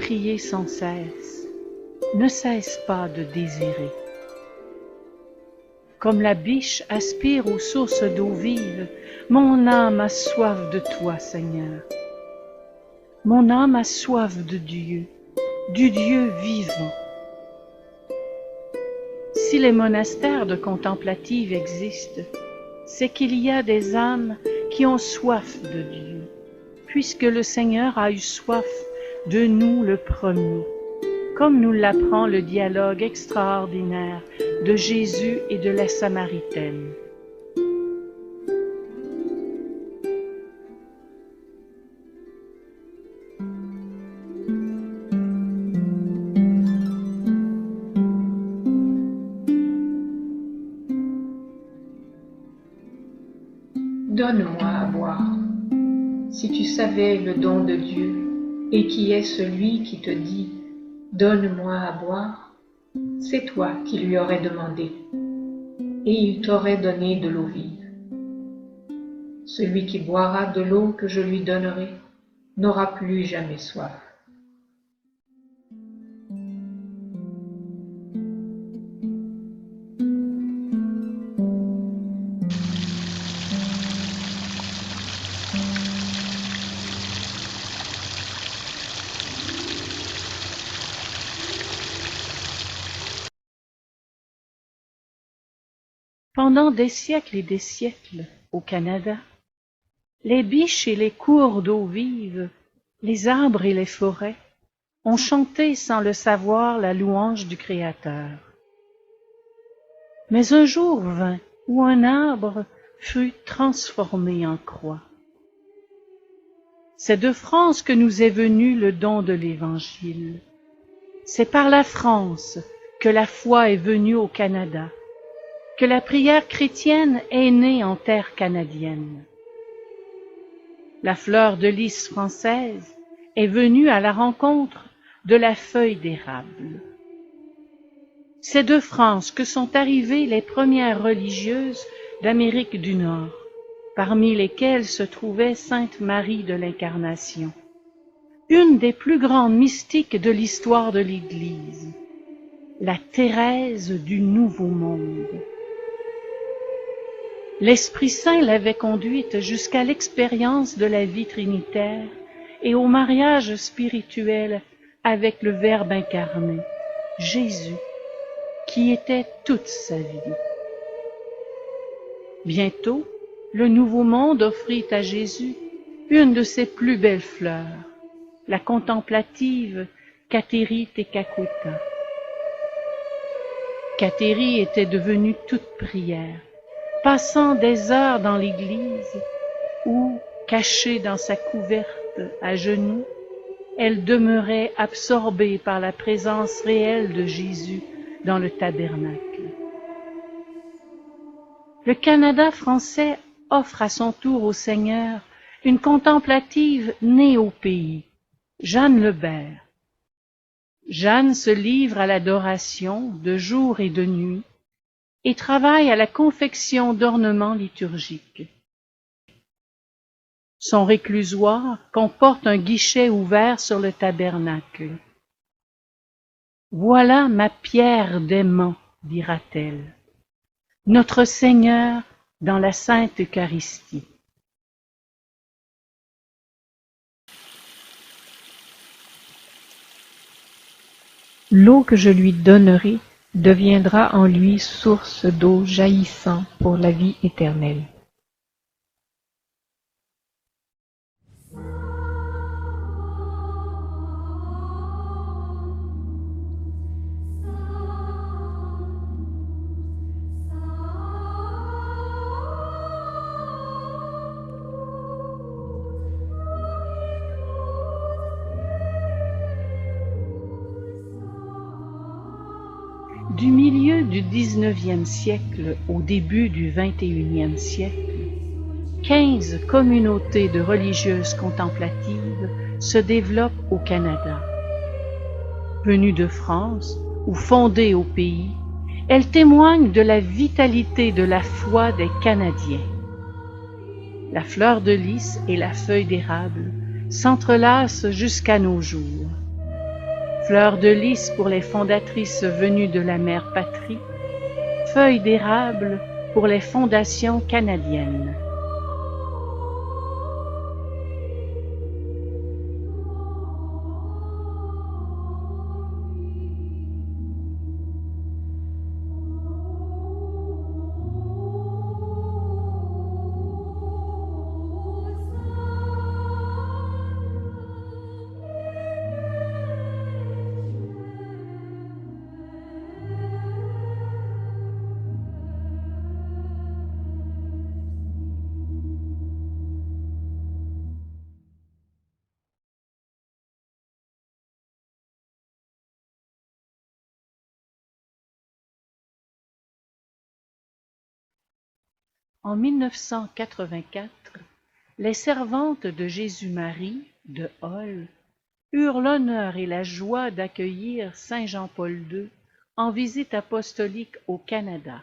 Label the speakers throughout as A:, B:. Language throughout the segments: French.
A: prier sans cesse, ne cesse pas de désirer. Comme la biche aspire aux sources d'eau vive, mon âme a soif de toi, Seigneur. Mon âme a soif de Dieu, du Dieu vivant. Si les monastères de contemplatives existent, c'est qu'il y a des âmes qui ont soif de Dieu, puisque le Seigneur a eu soif de nous le premier, comme nous l'apprend le dialogue extraordinaire de Jésus et de la Samaritaine.
B: Donne-moi à boire. Si tu savais le don de Dieu, et qui est celui qui te dit « Donne-moi à boire », c'est toi qui lui aurais demandé, et il t'aurait donné de l'eau vive. Celui qui boira de l'eau que je lui donnerai n'aura plus jamais soif.
A: Pendant des siècles et des siècles, au Canada, les biches et les cours d'eau vive, les arbres et les forêts ont chanté sans le savoir la louange du Créateur. Mais un jour vint où un arbre fut transformé en croix. C'est de France que nous est venu le don de l'Évangile. C'est par la France que la foi est venue au Canada, que la prière chrétienne est née en terre canadienne. La fleur de lys française est venue à la rencontre de la feuille d'érable. C'est de France que sont arrivées les premières religieuses d'Amérique du Nord, parmi lesquelles se trouvait Sainte Marie de l'Incarnation, une des plus grandes mystiques de l'histoire de l'Église, la Thérèse du Nouveau Monde. L'Esprit Saint l'avait conduite jusqu'à l'expérience de la vie trinitaire et au mariage spirituel avec le Verbe incarné, Jésus, qui était toute sa vie. Bientôt, le Nouveau Monde offrit à Jésus une de ses plus belles fleurs, la contemplative Kateri Tekakwitha. Kateri était devenue toute prière, passant des heures dans l'église où, cachée dans sa couverte à genoux, elle demeurait absorbée par la présence réelle de Jésus dans le tabernacle. Le Canada français offre à son tour au Seigneur une contemplative née au pays, Jeanne Lebert. Jeanne se livre à l'adoration de jour et de nuit et travaille à la confection d'ornements liturgiques. Son réclusoire comporte un guichet ouvert sur le tabernacle. « Voilà ma pierre d'aimant, dira-t-elle, notre Seigneur dans la Sainte Eucharistie. »
C: L'eau que je lui donnerai deviendra en lui source d'eau jaillissant pour la vie éternelle.
A: Du milieu du XIXe siècle au début du XXIe siècle, 15 communautés de religieuses contemplatives se développent au Canada. Venues de France ou fondées au pays, elles témoignent de la vitalité de la foi des Canadiens. La fleur de lys et la feuille d'érable s'entrelacent jusqu'à nos jours. fleurs de lys pour les fondatrices venues de la mère patrie, feuilles d'érable pour les fondations canadiennes. En 1984, les servantes de Jésus-Marie, de Hall, eurent l'honneur et la joie d'accueillir Saint Jean-Paul II en visite apostolique au Canada.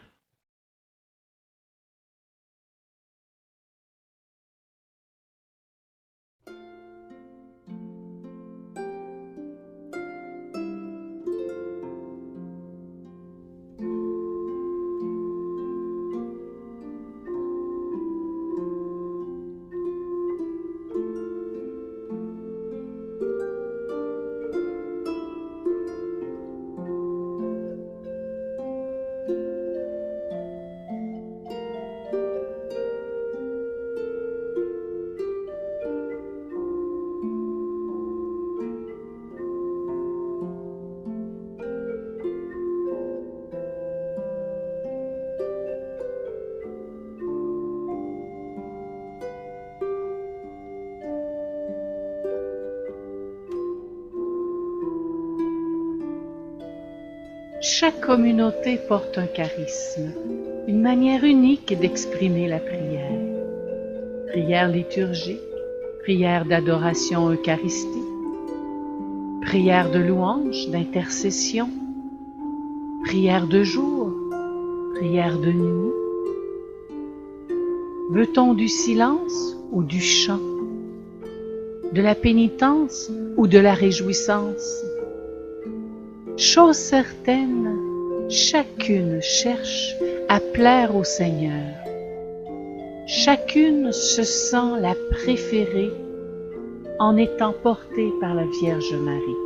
A: Chaque communauté porte un charisme, une manière unique d'exprimer la prière. Prière liturgique, prière d'adoration eucharistique, prière de louange, d'intercession, prière de jour, prière de nuit. Veut-on du silence ou du chant, de la pénitence ou de la réjouissance? Chose certaine, chacune cherche à plaire au Seigneur. Chacune se sent la préférée en étant portée par la Vierge Marie.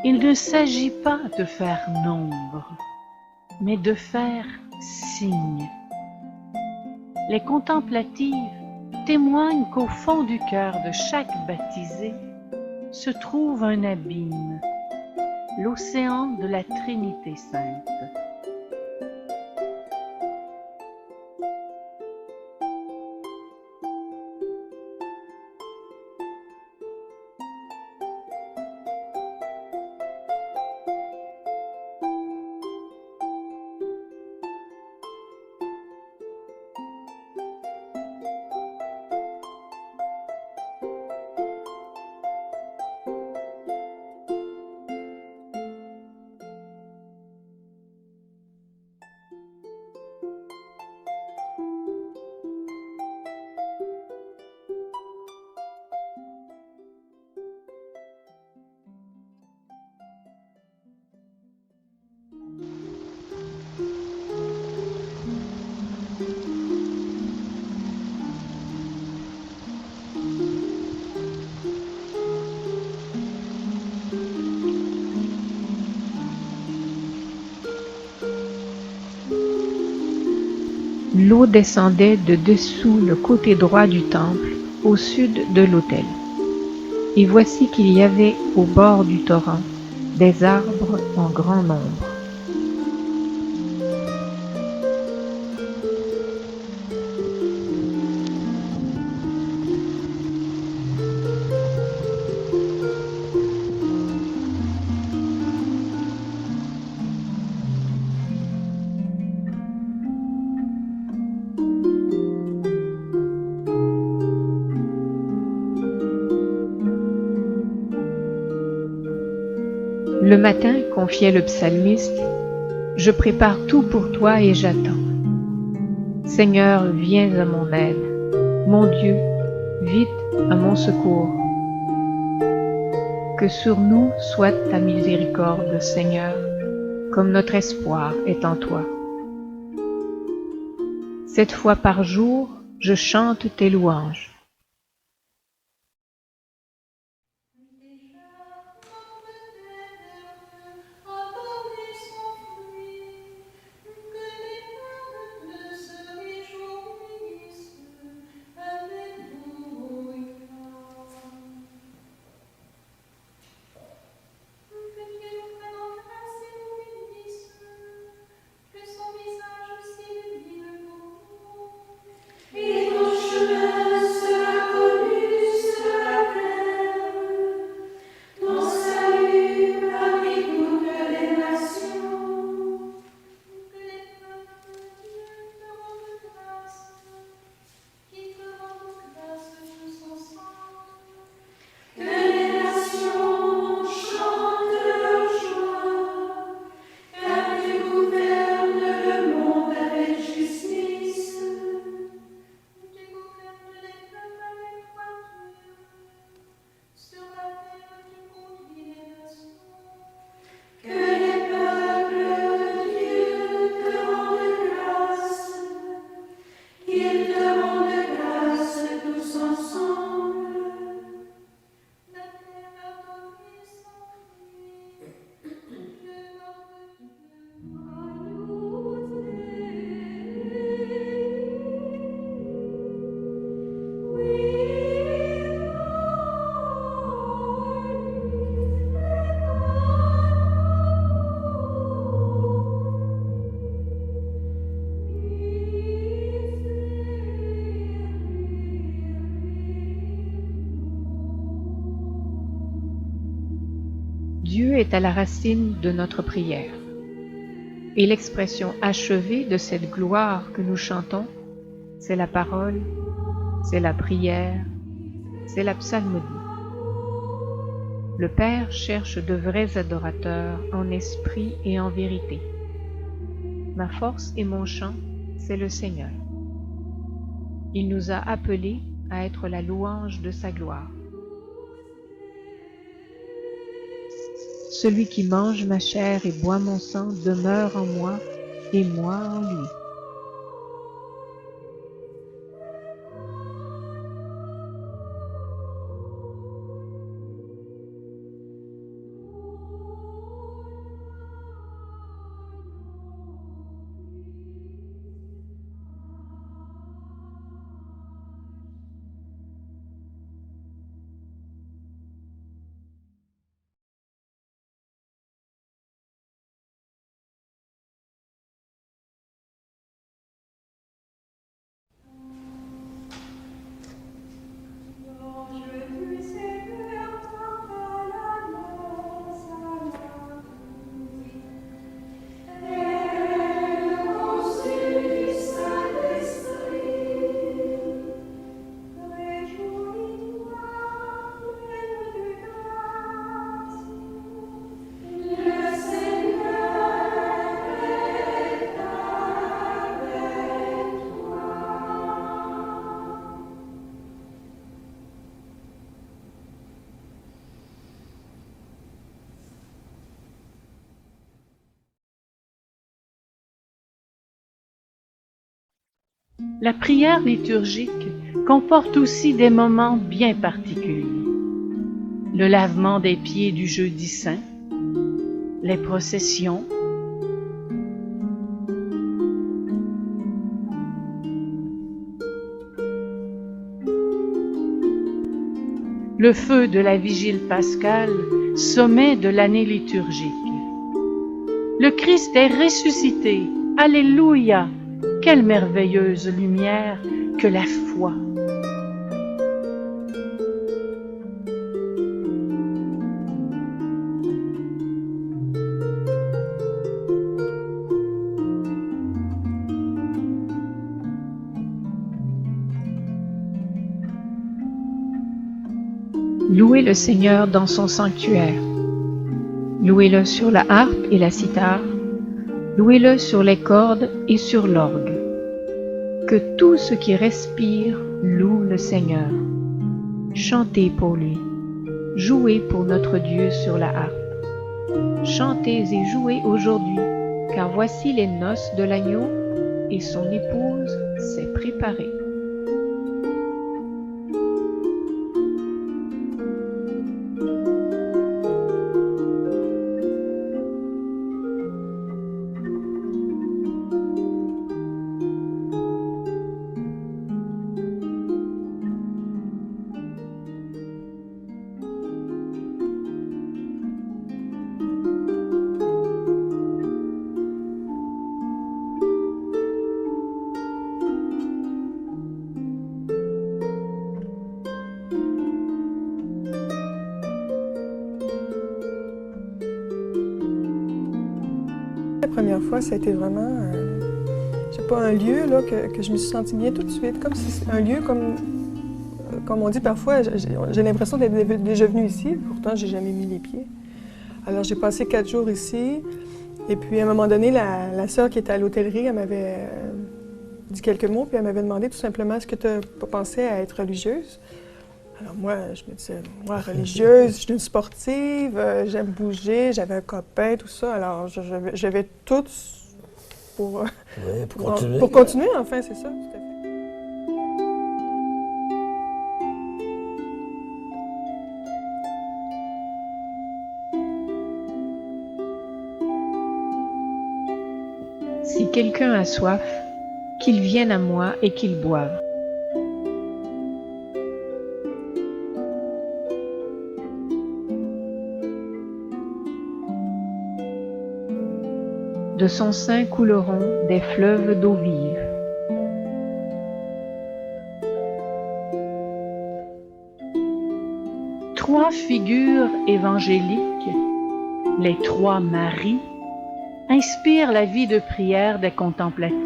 A: Il ne s'agit pas de faire nombre, mais de faire signe. Les contemplatives témoignent qu'au fond du cœur de chaque baptisé se trouve un abîme, l'océan de la Trinité sainte.
C: L'eau descendait de dessous le côté droit du temple, au sud de l'autel. Et voici qu'il y avait au bord du torrent des arbres en grand nombre. Le matin, confiait le psalmiste, je prépare tout pour toi et j'attends. Seigneur, viens à mon aide. Mon Dieu, vite à mon secours. Que sur nous soit ta miséricorde, Seigneur, comme notre espoir est en toi. 7 fois par jour, je chante tes louanges. Dieu est à la racine de notre prière. Et l'expression achevée de cette gloire que nous chantons, c'est la parole, c'est la prière, c'est la psalmodie. Le Père cherche de vrais adorateurs en esprit et en vérité. Ma force et mon chant, c'est le Seigneur. Il nous a appelés à être la louange de sa gloire. Celui qui mange ma chair et boit mon sang demeure en moi et moi en lui.
A: La prière liturgique comporte aussi des moments bien particuliers. Le lavement des pieds du jeudi saint, les processions, le feu de la vigile pascale, sommet de l'année liturgique. Le Christ est ressuscité. Alléluia! Quelle merveilleuse lumière que la foi!
C: Louez le Seigneur dans son sanctuaire. Louez-le sur la harpe et la cithare. Louez-le sur les cordes et sur l'orgue. Que tout ce qui respire loue le Seigneur. Chantez pour lui. Jouez pour notre Dieu sur la harpe. Chantez et jouez aujourd'hui, car voici les noces de l'agneau et son épouse s'est préparée.
D: La première fois, ça a été vraiment, je sais pas, un lieu là, que je me suis sentie bien tout de suite, comme si c'est un lieu comme on dit parfois, j'ai l'impression d'être déjà venue ici, pourtant j'ai jamais mis les pieds. Alors j'ai passé 4 jours ici, et puis à un moment donné, la sœur qui était à l'hôtellerie, elle m'avait dit quelques mots, puis elle m'avait demandé tout simplement, est-ce que tu as pensé à être religieuse? Alors moi, je me disais, moi, religieuse, je suis une sportive, j'aime bouger, j'avais un copain, tout ça. Alors j'avais tout pour,
E: Oui, pour continuer.
D: Pour continuer, enfin, c'est ça, tout à fait.
C: Si quelqu'un a soif, qu'il vienne à moi et qu'il boive. De son sein couleront des fleuves d'eau vive.
A: Trois figures évangéliques, les trois Maries, inspirent la vie de prière des contemplatives.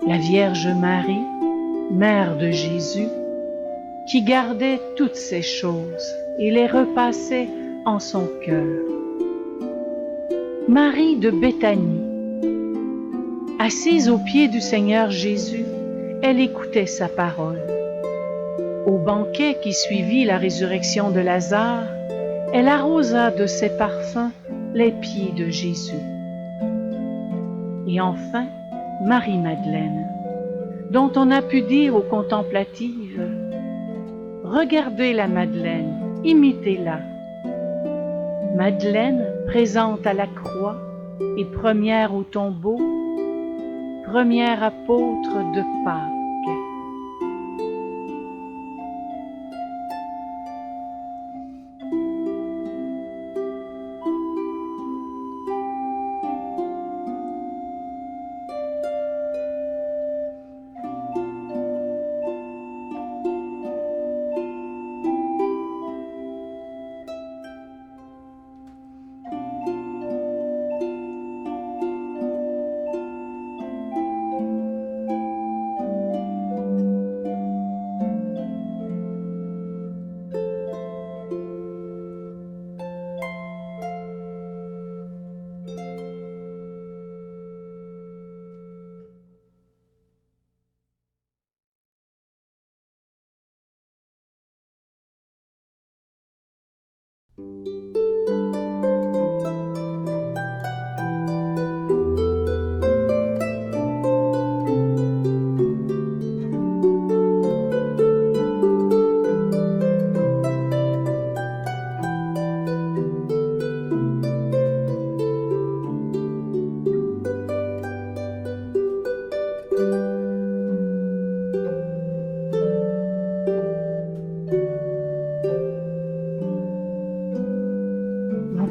A: La Vierge Marie, mère de Jésus, qui gardait toutes ces choses et les repassait en son cœur. Marie de Béthanie, assise aux pieds du Seigneur Jésus, elle écoutait sa parole. Au banquet qui suivit la résurrection de Lazare, elle arrosa de ses parfums les pieds de Jésus. Et enfin, Marie-Madeleine, dont on a pu dire aux contemplatives, « Regardez la Madeleine, imitez-la. » Madeleine, présente à la croix et première au tombeau, première apôtre de Pâques.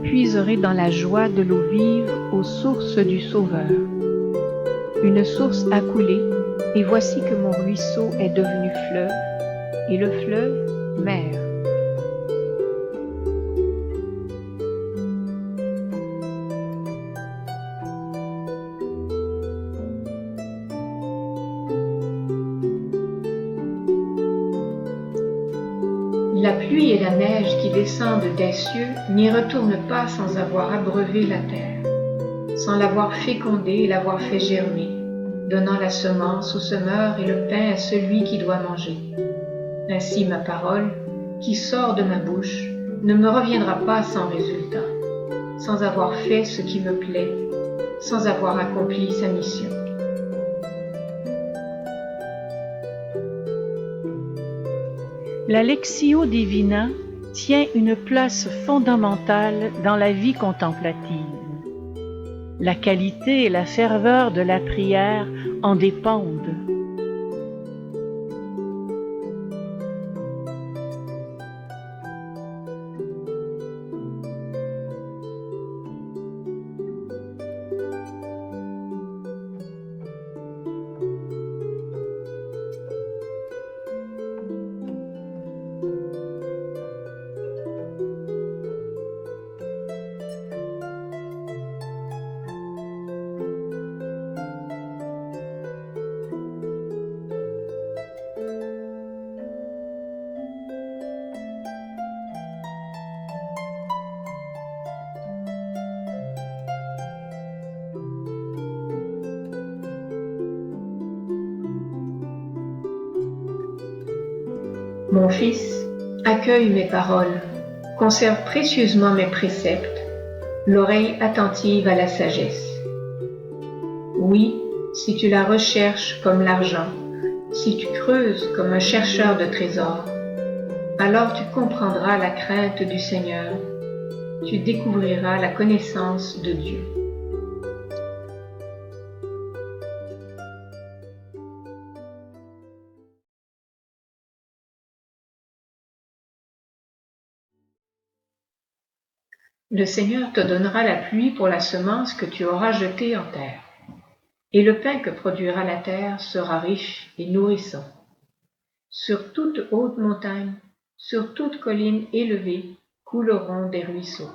C: puiserez dans la joie de l'eau vive aux sources du Sauveur. Une source a coulé, et voici que mon ruisseau est devenu fleuve, et le fleuve, mer.
B: La pluie et la neige qui descendent des cieux n'y retournent pas sans avoir abreuvé la terre, sans l'avoir fécondée et l'avoir fait germer, donnant la semence au semeur et le pain à celui qui doit manger. Ainsi ma parole, qui sort de ma bouche, ne me reviendra pas sans résultat, sans avoir fait ce qui me plaît, sans avoir accompli sa mission.
A: La Lectio Divina tient une place fondamentale dans la vie contemplative. La qualité et la ferveur de la prière en dépendent.
B: Mon fils, accueille mes paroles, conserve précieusement mes préceptes, l'oreille attentive à la sagesse. Oui, si tu la recherches comme l'argent, si tu creuses comme un chercheur de trésors, alors tu comprendras la crainte du Seigneur, tu découvriras la connaissance de Dieu. Le Seigneur te donnera la pluie pour la semence que tu auras jetée en terre, et le pain que produira la terre sera riche et nourrissant. Sur toute haute montagne, sur toute colline élevée, couleront des ruisseaux.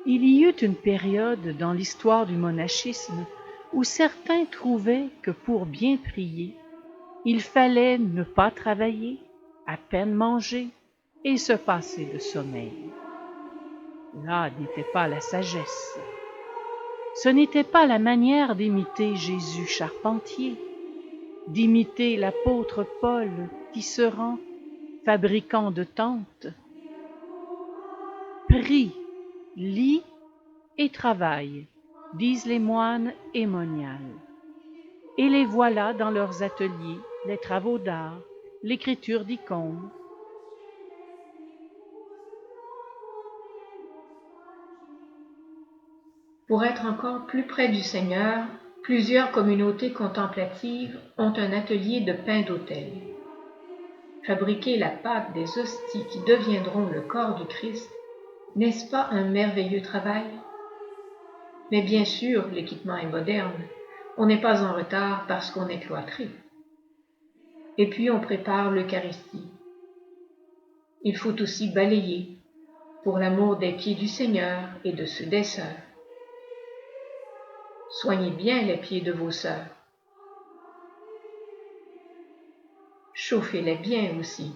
A: Il y eut une période dans l'histoire du monachisme où certains trouvaient que pour bien prier, il fallait ne pas travailler, à peine manger et se passer de sommeil. Là n'était pas la sagesse. Ce n'était pas la manière d'imiter Jésus charpentier, d'imiter l'apôtre Paul, tisserand, fabricant de tentes. Prie, lis et travaille, disent les moines et moniales. Et les voilà dans leurs ateliers, les travaux d'art, l'écriture d'icônes.
B: Pour être encore plus près du Seigneur, plusieurs communautés contemplatives ont un atelier de pain d'autel. Fabriquer la pâte des hosties qui deviendront le corps du Christ, n'est-ce pas un merveilleux travail? Mais bien sûr, l'équipement est moderne. On n'est pas en retard parce qu'on est cloîtré. Et puis on prépare l'Eucharistie. Il faut aussi balayer, pour l'amour des pieds du Seigneur et de ceux des sœurs. Soignez bien les pieds de vos sœurs. Chauffez-les bien aussi.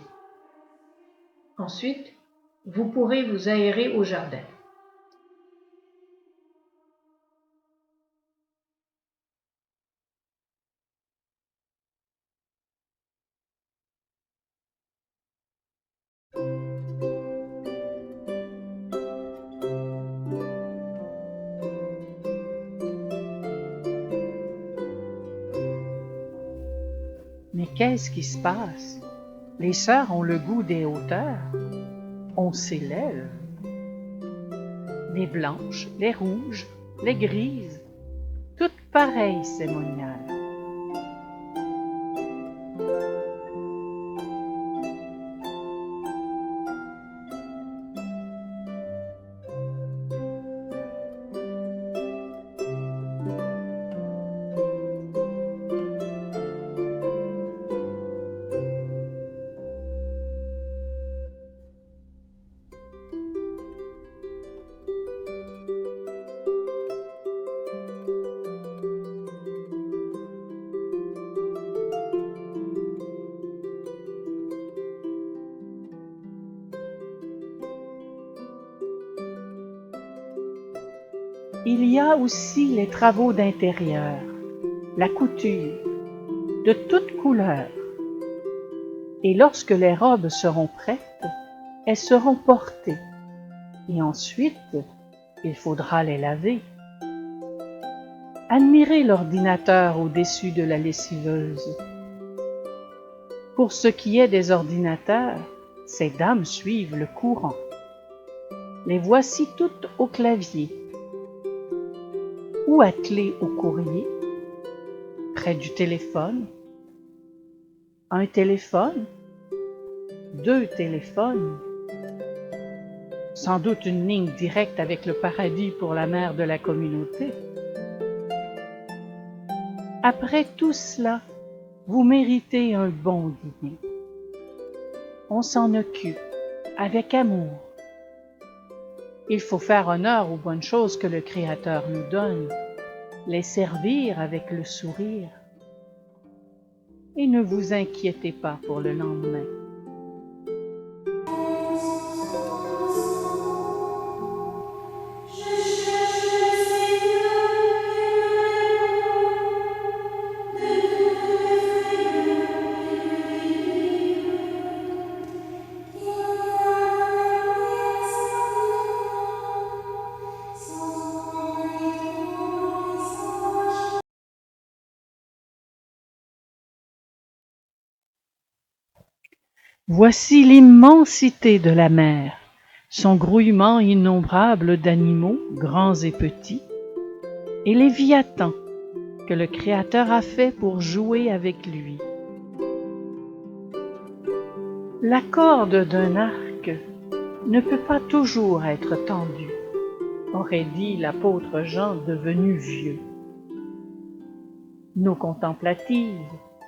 B: Ensuite, vous pourrez vous aérer au jardin.
A: Mais qu'est-ce qui se passe? Les sœurs ont le goût des hauteurs. On s'élève. Les blanches, les rouges, les grises, toutes pareilles, ces moniales. Il y a aussi les travaux d'intérieur, la couture, de toutes couleurs. Et lorsque les robes seront prêtes, elles seront portées. Et ensuite, il faudra les laver. Admirez l'ordinateur au-dessus de la lessiveuse. Pour ce qui est des ordinateurs, ces dames suivent le courant. Les voici toutes au clavier, ou attelées au courrier, près du téléphone. Un téléphone, 2 téléphones, sans doute une ligne directe avec le paradis pour la mère de la communauté. Après tout cela, vous méritez un bon dîner. On s'en occupe avec amour. Il faut faire honneur aux bonnes choses que le Créateur nous donne, les servir avec le sourire. Et ne vous inquiétez pas pour le lendemain. Voici l'immensité de la mer, son grouillement innombrable d'animaux, grands et petits, et Léviathan, que le Créateur a fait pour jouer avec lui. La corde d'un arc ne peut pas toujours être tendue, aurait dit l'apôtre Jean devenu vieux. Nos contemplatives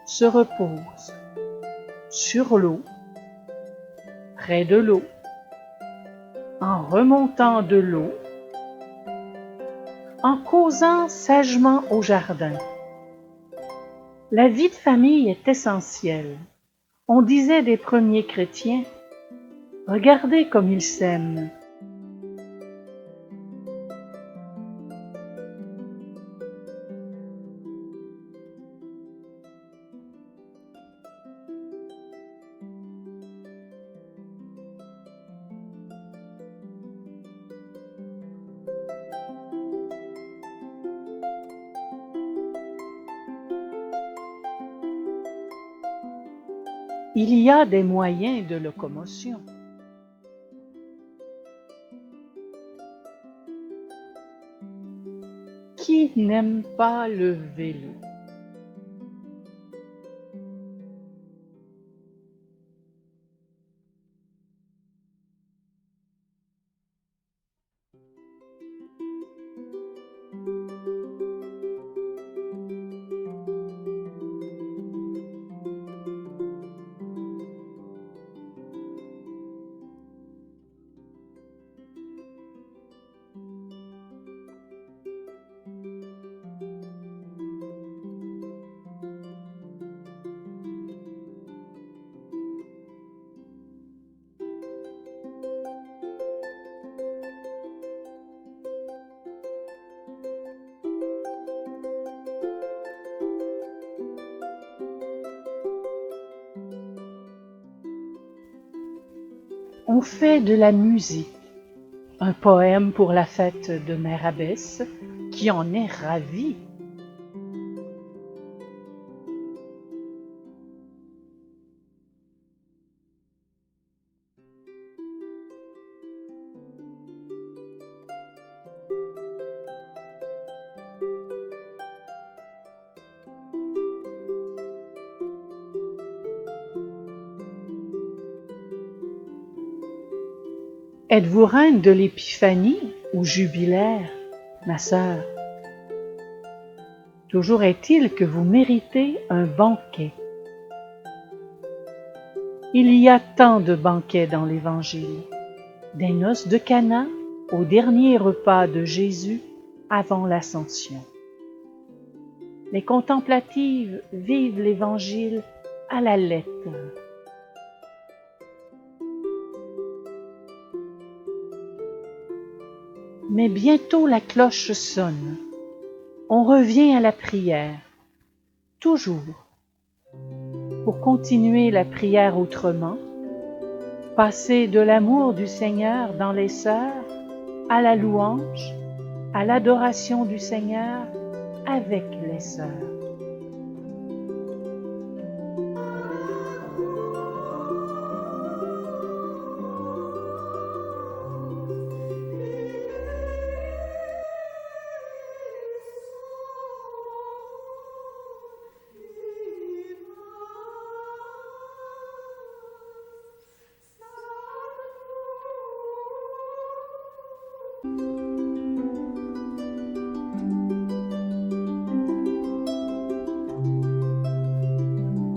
A: se reposent sur l'eau, près de l'eau, en remontant de l'eau, en causant sagement au jardin. La vie de famille est essentielle. On disait des premiers chrétiens, « Regardez comme ils s'aiment ». Il y a des moyens de locomotion. Qui n'aime pas le vélo? On fait de la musique, un poème pour la fête de Mère Abbesse, qui en est ravie. Êtes-vous reine de l'épiphanie ou jubilaire, ma sœur? Toujours est-il que vous méritez un banquet. Il y a tant de banquets dans l'Évangile, des noces de Cana au dernier repas de Jésus avant l'Ascension. Les contemplatives vivent l'Évangile à la lettre. Mais bientôt la cloche sonne. On revient à la prière, toujours, pour continuer la prière autrement, passer de l'amour du Seigneur dans les sœurs à la louange, à l'adoration du Seigneur avec les sœurs.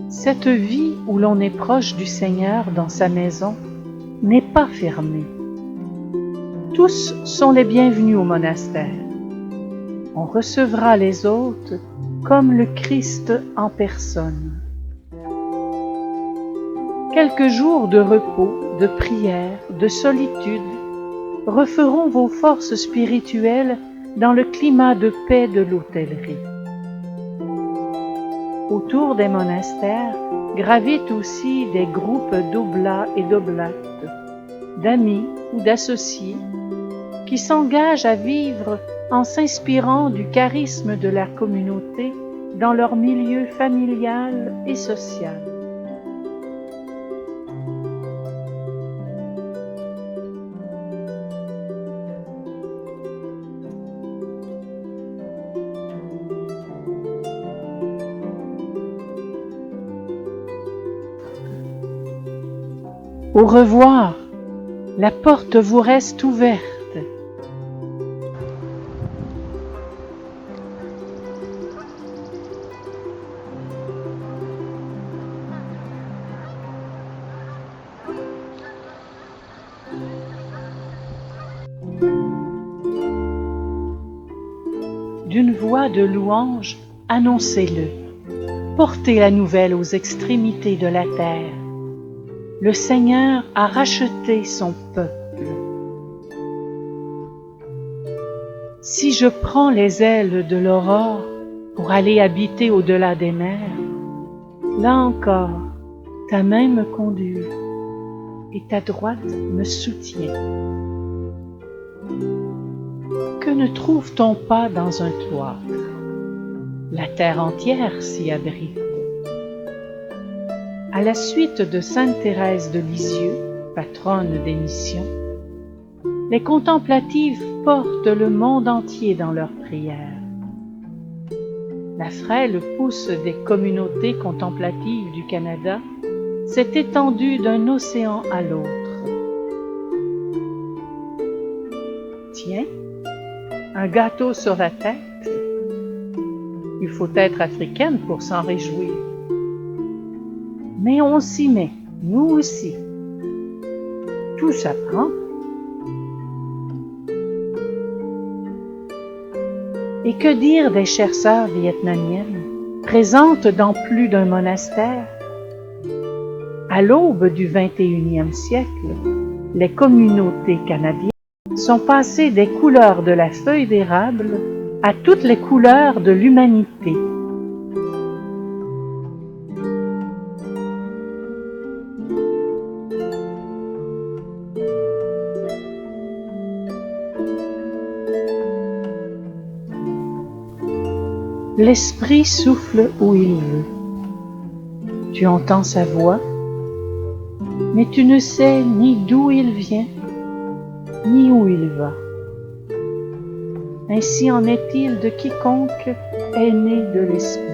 A: Cette vie où l'on est proche du Seigneur dans sa maison n'est pas fermée. Tous sont les bienvenus au monastère. On recevra les autres comme le Christ en personne. Quelques jours de repos, de prière, de solitude referont vos forces spirituelles dans le climat de paix de l'hôtellerie. Autour des monastères gravitent aussi des groupes d'oblats et d'oblates, d'amis ou d'associés qui s'engagent à vivre en s'inspirant du charisme de la communauté dans leur milieu familial et social. Au revoir, la porte vous reste ouverte. D'une voix de louange, annoncez-le. Portez la nouvelle aux extrémités de la terre. Le Seigneur a racheté son peuple. Si je prends les ailes de l'aurore pour aller habiter au-delà des mers, là encore, ta main me conduit et ta droite me soutient. Que ne trouve-t-on pas dans un cloître? La terre entière s'y abrite. À la suite de sainte Thérèse de Lisieux, patronne des missions, les contemplatives portent le monde entier dans leurs prières. La frêle pousse des communautés contemplatives du Canada s'est étendue d'un océan à l'autre. Tiens, un gâteau sur la tête. Il faut être africaine pour s'en réjouir. Mais on s'y met, nous aussi. Tout s'apprend. Et que dire des chères sœurs vietnamiennes, présentes dans plus d'un monastère? À l'aube du XXIe siècle, les communautés canadiennes sont passées des couleurs de la feuille d'érable à toutes les couleurs de l'humanité. L'esprit souffle où il veut. Tu entends sa voix, mais tu ne sais ni d'où il vient, ni où il va. Ainsi en est-il de quiconque est né de l'esprit.